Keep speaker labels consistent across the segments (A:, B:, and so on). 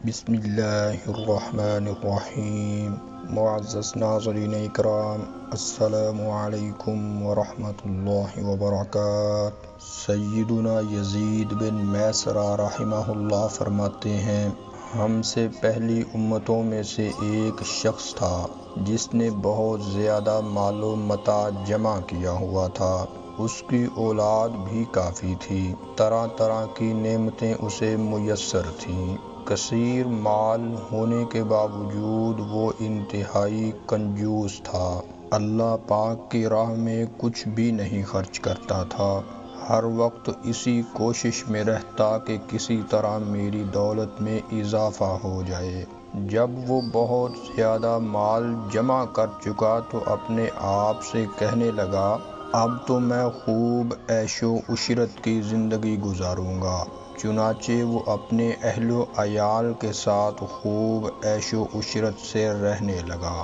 A: بسم اللہ الرحمن الرحیم۔ معزز ناظرین اکرام، السلام علیکم ورحمۃ اللہ وبرکاتہ۔ سیدنا یزید بن میسرہ رحمہ اللہ فرماتے ہیں، ہم سے پہلی امتوں میں سے ایک شخص تھا جس نے بہت زیادہ مال و متاع جمع کیا ہوا تھا۔ اس کی اولاد بھی کافی تھی، طرح طرح کی نعمتیں اسے میسر تھیں۔ کثیر مال ہونے کے باوجود وہ انتہائی کنجوس تھا، اللہ پاک کی راہ میں کچھ بھی نہیں خرچ کرتا تھا۔ ہر وقت اسی کوشش میں رہتا کہ کسی طرح میری دولت میں اضافہ ہو جائے۔ جب وہ بہت زیادہ مال جمع کر چکا تو اپنے آپ سے کہنے لگا، اب تو میں خوب عیش و عشرت کی زندگی گزاروں گا۔ چنانچہ وہ اپنے اہل و عیال کے ساتھ خوب عیش و عشرت سے رہنے لگا۔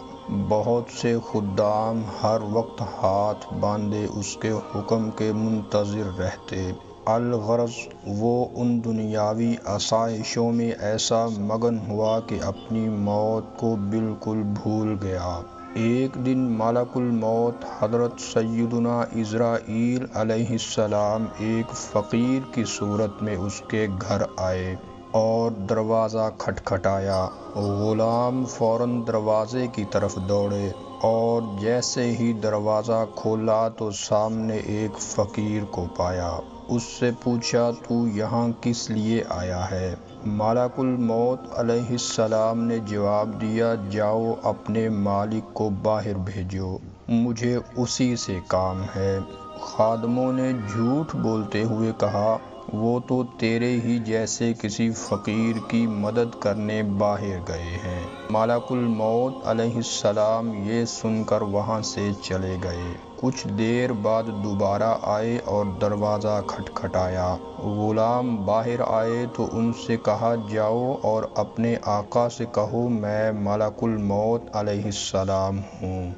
A: بہت سے خدام ہر وقت ہاتھ باندھے اس کے حکم کے منتظر رہتے، الغرض وہ ان دنیاوی آسائشوں میں ایسا مگن ہوا کہ اپنی موت کو بالکل بھول گیا۔ ایک دن ملک الموت حضرت سیدنا عزرائیل علیہ السلام ایک فقیر کی صورت میں اس کے گھر آئے اور دروازہ کھٹکھٹایا۔ غلام فوراً دروازے کی طرف دوڑے اور جیسے ہی دروازہ کھولا تو سامنے ایک فقیر کو پایا۔ اس سے پوچھا، تو یہاں کس لیے آیا ہے؟ ملک الموت علیہ السلام نے جواب دیا، جاؤ اپنے مالک کو باہر بھیجو، مجھے اسی سے کام ہے۔ خادموں نے جھوٹ بولتے ہوئے کہا، وہ تو تیرے ہی جیسے کسی فقیر کی مدد کرنے باہر گئے ہیں۔ ملک الموت علیہ السلام یہ سن کر وہاں سے چلے گئے۔ کچھ دیر بعد دوبارہ آئے اور دروازہ کھٹکھٹایا۔ غلام باہر آئے تو ان سے کہا، جاؤ اور اپنے آقا سے کہو میں ملک الموت علیہ السلام ہوں۔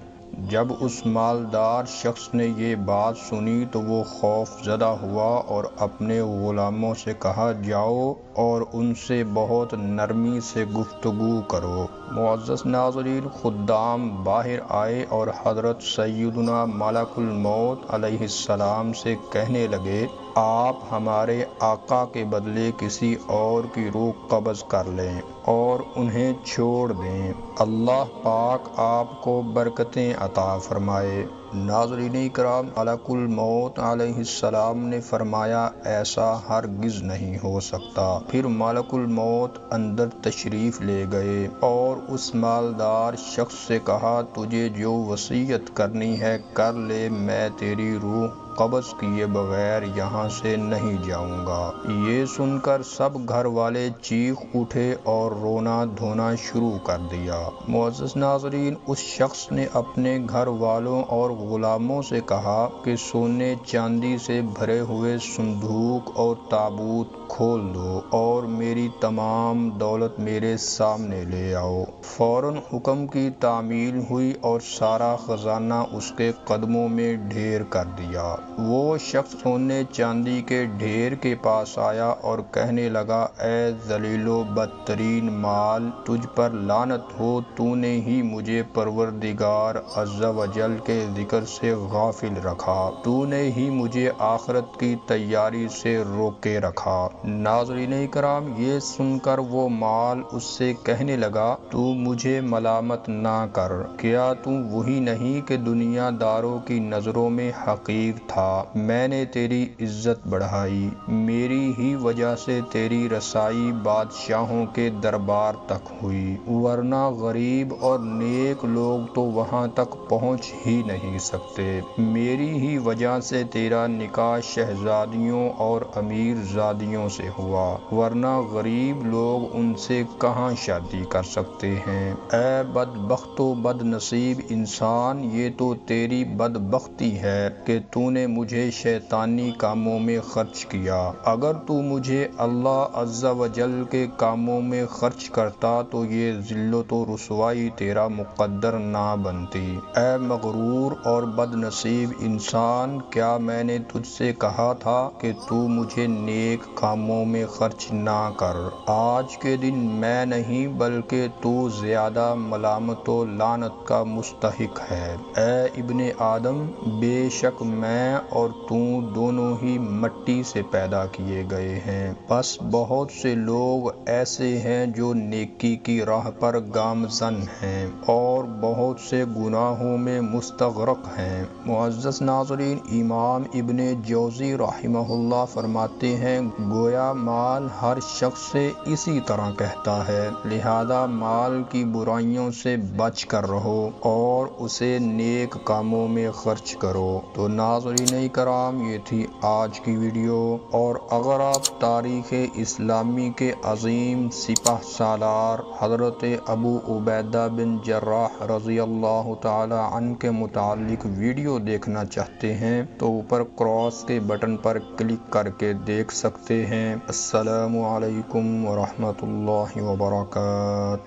A: جب اس مالدار شخص نے یہ بات سنی تو وہ خوف زدہ ہوا اور اپنے غلاموں سے کہا، جاؤ اور ان سے بہت نرمی سے گفتگو کرو۔ معزز ناظرین، خدام باہر آئے اور حضرت سیدنا ملک الموت علیہ السلام سے کہنے لگے، آپ ہمارے آقا کے بدلے کسی اور کی روح قبض کر لیں اور انہیں چھوڑ دیں، اللہ پاک آپ کو برکتیں عطا فرمائے۔ ناظرین اکرام، ملک الموت علیہ السلام نے فرمایا، ایسا ہرگز نہیں ہو سکتا۔ پھر ملک الموت اندر تشریف لے گئے اور اس مالدار شخص سے کہا، تجھے جو وصیت کرنی ہے کر لے، میں تیری روح قبض کیے بغیر یہاں سے نہیں جاؤں گا۔ یہ سن کر سب گھر والے چیخ اٹھے اور رونا دھونا شروع کر دیا۔ معزز ناظرین، اس شخص نے اپنے گھر والوں اور غلاموں سے کہا کہ سونے چاندی سے بھرے ہوئے صندوق اور تابوت کھول دو اور میری تمام دولت میرے سامنے لے آؤ۔ فوراً حکم کی تعمیل ہوئی اور سارا خزانہ اس کے قدموں میں ڈھیر کر دیا۔ وہ شخص سونے چاندی کے ڈھیر کے پاس آیا اور کہنے لگا، اے ذلیل و بدترین مال، تجھ پر لعنت ہو، تو نے ہی مجھے پروردگار عز و جل کے ذکر سے غافل رکھا، تو نے ہی مجھے آخرت کی تیاری سے روکے رکھا۔ ناظرین اکرام، یہ سن کر وہ مال اس سے کہنے لگا، تو مجھے ملامت نہ کر، کیا تو وہی نہیں کہ دنیا داروں کی نظروں میں حقیر تھا؟ میں نے تیری عزت بڑھائی، میری ہی وجہ سے تیری رسائی بادشاہوں کے دربار تک ہوئی، ورنہ غریب اور نیک لوگ تو وہاں تک پہنچ ہی نہیں سکتے۔ میری ہی وجہ سے تیرا نکاح شہزادیوں اور امیر زادیوں سے ہوا، ورنہ غریب لوگ ان سے کہاں شادی کر سکتے ہیں۔ اے بدبخت و بد نصیب انسان، یہ تو تیری بدبختی ہے کہ تو نے مجھے شیطانی کاموں میں خرچ کیا۔ اگر تو مجھے اللہ عز و جل کے کاموں میں خرچ کرتا تو یہ ذلت و رسوائی تیرا مقدر نہ بنتی۔ اے مغرور اور بد نصیب انسان، کیا میں نے تجھ سے کہا تھا کہ تو مجھے نیک کاموں میں خرچ نہ کر؟ آج کے دن میں نہیں بلکہ تو زیادہ ملامت و لعنت کا مستحق ہے۔ اے ابن آدم، بے شک میں اور تو دونوں ہی مٹی سے پیدا کیے گئے ہیں، بس بہت سے لوگ ایسے ہیں جو نیکی کی راہ پر گامزن ہیں اور بہت سے گناہوں میں مستغرق ہیں۔ معزز ناظرین، امام ابن جوزی رحمہ اللہ فرماتے ہیں، گویا مال ہر شخص سے اسی طرح کہتا ہے، لہذا مال کی برائیوں سے بچ کر رہو اور اسے نیک کاموں میں خرچ کرو۔ تو ناظرین کرام، یہ تھی آج کی ویڈیو، اور اگر آپ تاریخ اسلامی کے عظیم سپہ سالار حضرت ابو عبیدہ بن جراح رضی اللہ تعالی عنہ کے متعلق ویڈیو دیکھنا چاہتے ہیں تو اوپر کراس کے بٹن پر کلک کر کے دیکھ سکتے ہیں۔ السلام علیکم ورحمۃ اللہ وبرکاتہ۔